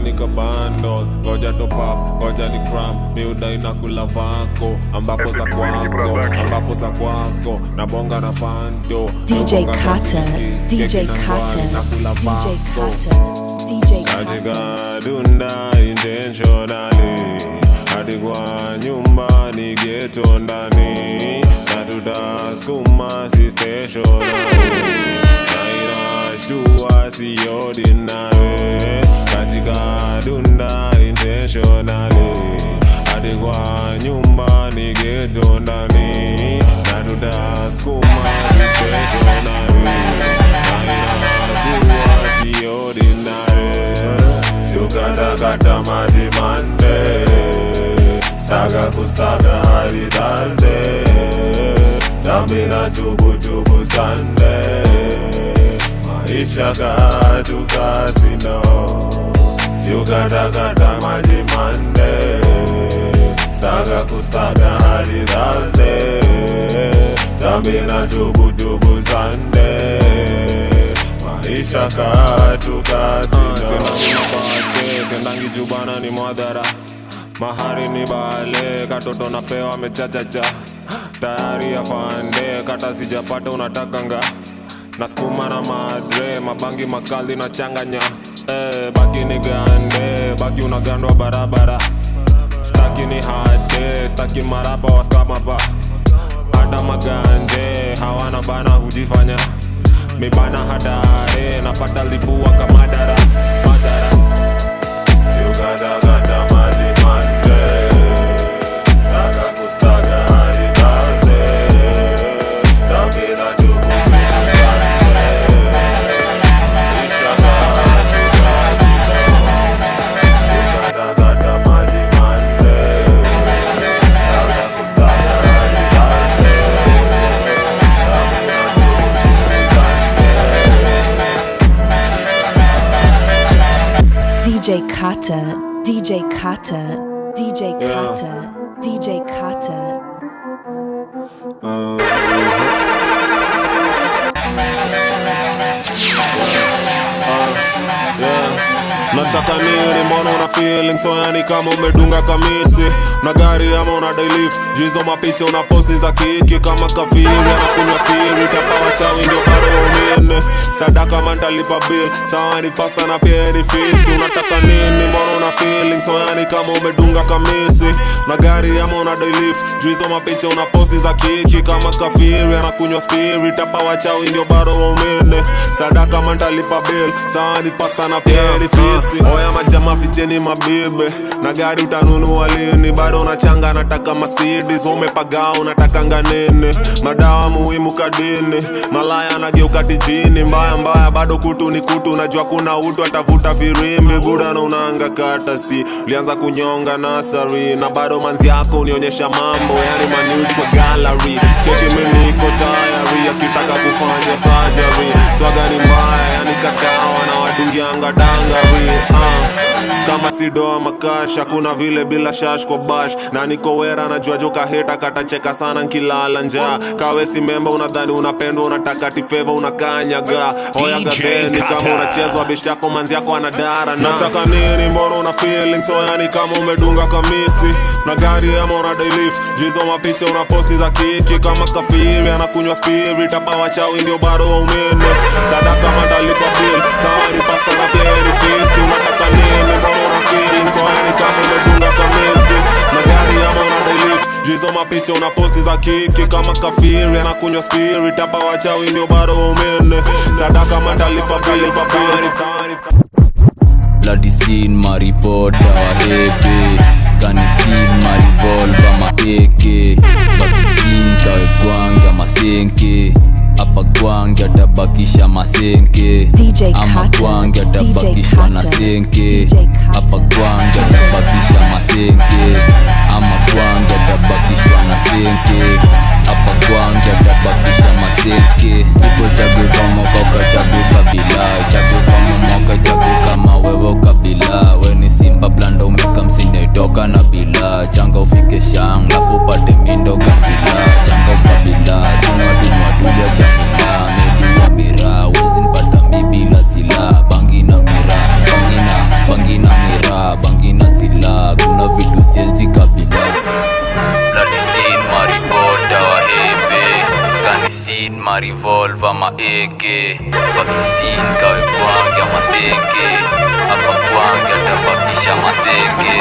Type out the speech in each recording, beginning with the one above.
kanika bundle, ngoja top up, ngoja ni cram, miuda inakula vako, ambapo za kwako, na bonga na fanto, DJ Carter, DJ Carter, DJ Carter, DJ Carter. Katika dunda intentionally, hadi kwa nyumbani ghetto ndani, na tutaskuma si stationary, na inashtua si ordinary. Katika dunda intentionally, hadi kwa nyumbani ghetto ndani, na tutaskuma si stationary, na inashtua si ordinary. Siukata maji Monday, staga kustaga hadi Thursday, damina chubu Sunday, maisha katu kasino. Siukata maji Monday, staga kustaga hadi Thursday, damina chubu Sunday, maisha katu kasino. Sendangi jubana ni mwadhara, mahari ni bale, katoto napewa mechachacha, tayari ya fande, kata sijapata unatakanga, naskuma na madre, mabangi makali na changanya. Baki ni gande, baki unagandwa barabara, staki ni hade, staki marapa waskamapa, hada maganje, hawana bana hujifanya, mibana hadare, napata lipua kamadara, madara. Siukata maji Monday, staga kustaga hadi Thursday, damina chubu Sunday, maisha katu kasino. Siukata maji Monday, staga kustaga hadi Thursday, damina chubu Sunday. DJ Carter, DJ Carter, DJ Carter, DJ Carter. Nataka nini mbona una feeling so yani kama umedunga kamisi, na gari ama una dailift, jizo mapicha una posti za kiki kama kafiri, anakunywa spirit hapa wachawi ndio bado waumine, sadaka mantalipa bill, sawa ni pasta na pia ni fisi. Unataka nini mbona una feeling so yani kama umedunga kamisi, na gari ama una dailift, jizo mapicha una posti za kiki kama kafiri, anakunywa spirit hapa wachawi ndio bado waumine, sadaka mantalipa bill, sawa ni pasta na pia ni fisi. Oya majama ficheni mabibe, na gari utanunua lini, bado unachanga nataka Mercedes, umepagao unatakanga nini, madawa muhimu kadini, malaya nageuka tijini, mbaya bado kutu ni kutu, najua kuna utu atavuta firimbi, buda na unaanga kata si, ulianza kunyonga nasari, na bado manzi yako unionyesha mambo, yani manews kwa gallery, cheki mimi niko tayari, akitaka kufanya surgery, swaga ni mbaya, yani kakawa na wadungianga dangari. Kama sidoa makasha, kuna vile bila shash kwa bash, na niko wera najua joka heta katacheka sana nkilala njaa, kawe si memba unadhani unapendwa, unataka tifeva unakanyaga, oya gadeni kama unachezwa bishi yako manzi yako anadara. Nataka nini mbona una feeling so yani kama umedunga kamisi, na gari ama una dailift, jizo mapicha una posti za kiki kama kafiri, anakunywa spirit hapa wachawi ndio bado waumene, sadaka mandalipa bill, sawa ni pasta na pia ni fisi. Unataka nini mbona una feeling so yani kama umedunga kamisi, na gari ama una dailift, jizo mapicha una posti za kiki kama kafiri, anakunywa spirit hapa wachawi ndio bado waumene, sadaka mandalipa bill, bloody scene maripota wahepe, kani scene marivolva maeke, baki scene kawe kwangia masenke, apa kwangia tabakisha masenke, ama kwangia tabakishwa na senke, apa kwangia tabakisha masenke, ama kwangia tabakishwa na senke, apa kwangia tabakisha masenke. Ifo chagwe kama koka chagwe kabila, chagwe kama moka chagwe kama wewe kabila, we ni simba blanda umeka msine toka na bila, changa ufike shang lafu upate mindo kabila, changa ukabila sinu wadumuadulia chamila, mebi wa mira wezi nipata mi bila sila, bangi na mira, bangi na mira speed ma revolver ma AK bakisin kawe kwange maseke hapa kwange atabakisha maseke.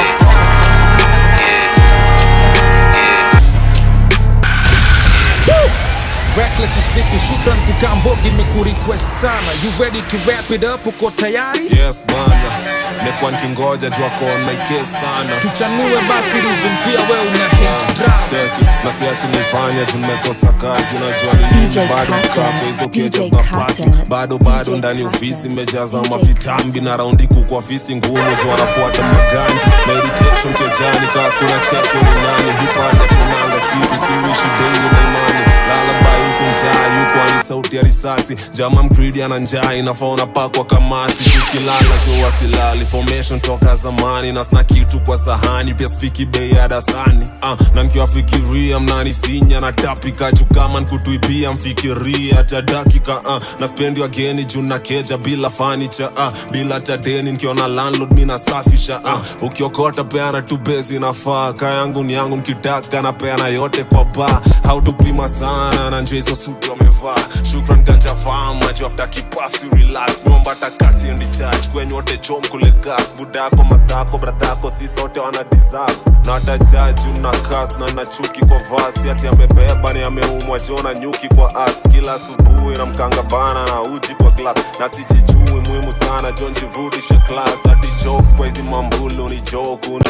Reckless is vipi, shukran kukambogi nimekurequest sana. You ready to wrap it up, uko tayari? Yes bana, nimekuwa nikingoja jua kona ike sana. Tuchanue basi reason pia we una hate drama. Cheki, na siachi nifanya juu nimekosa kazi. Unajua ni nini bado mkako hizo kejas na paki. Bado ndani ofisi mejaza mafitambi. Na raundi kuku ofisi ngumu juu wanafuata maganji. Meditation kejani kaa kuna check ni nani. Hipanda tunanga kitu siwishi daily na imani. Lullaby huku mjaa yuko ani sauti ya risasi. Jama mkridi ana njaa inafaa unapakwa kamasi. Tukilala jo wasilali formation toka zamani. Na sina kitu kwa sahani pia sifiki bei ya dasani. Na nikiwa fikiria mnani sinya na tapika juu kama nkutuipia mfikiria hata dakika. Na spendi wageni juu na keja bila furniture. Bila tadeni nikiona landlord mina safisha. Ukiokota peana tu bezi nafaa. Kaya yangu ni yangu nikitaka na peana yote kwa bar. How to pima sana na njwe hizo suti wamevaa. Shukran ganja fama juu after kipaf si relax. Mwamba takasi and charge kwenye wote chom kule gas. Budako matako bratako si sote wana deserve. Na hata judge unakas na nachuki kwa vasi. Ati amebeba ni ameumwa jona nyuki kwa as. Kila asubuhi na mkanga bana na uji kwa glass. Na sijijui muhimu sana John jivudisha class. Ati jokes kwa hizi mambulu ni joku.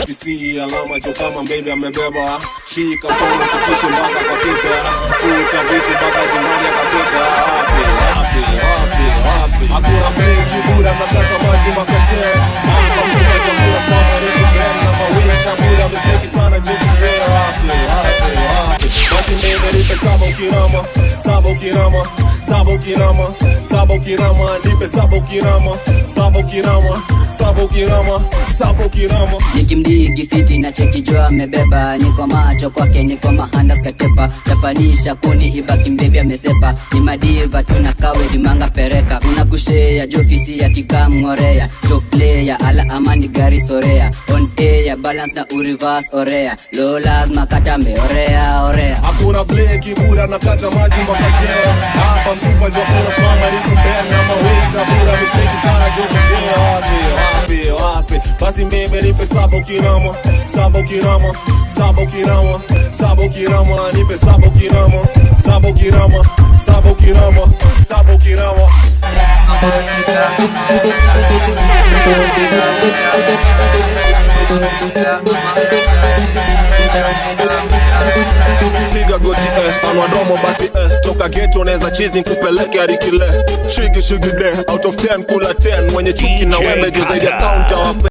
PC alama jo kama baby amebeba. Shika mkono mfikishe mpaka kwa picha. Kucha vitu mpaka jimani akateka. Wapi hakuna mengi muda makata maji makachea. Hapa mfuka jamula spama riku ben. Na mawita muda misteki sana jokizea. Wapi basi mbebe nipe saba ukirama. Saba ukirama Saba ukirama Saba ukirama nipe saba ukirama. Saba ukirama Saba ukirama Saba ukirama. Nikimdigi fiti na cheki jua amebeba. Niko macho kwake niko mahanda skatepa. Chapanisha kuni ibaki mbebi amesepa. Ni madiva tunakawe limanga pereka. Unakushea jofisi ya kikamngorea. Top player ala amani gari sorea. On air balance na uriverse orea. Low lazima kata meorea orea. Hakuna bleki bura na kata maji mbakachea. Hapa mfupa jo kuna smama riku ben. Na mawita bura misteki sana jokizea. Wapi basi mbebe nipe saba ukirama. Saba ukirama Saba ukirama Saba ukirama nipe saba ukirama. Saba ukirama Saba ukirama Saba ukirama. Piga goti anwa domo basi toka ghetto neza chizi kupeleke arikile. Shigi de out of 10 kula 10 mwenye chuki na weme jo zaidi ya counter.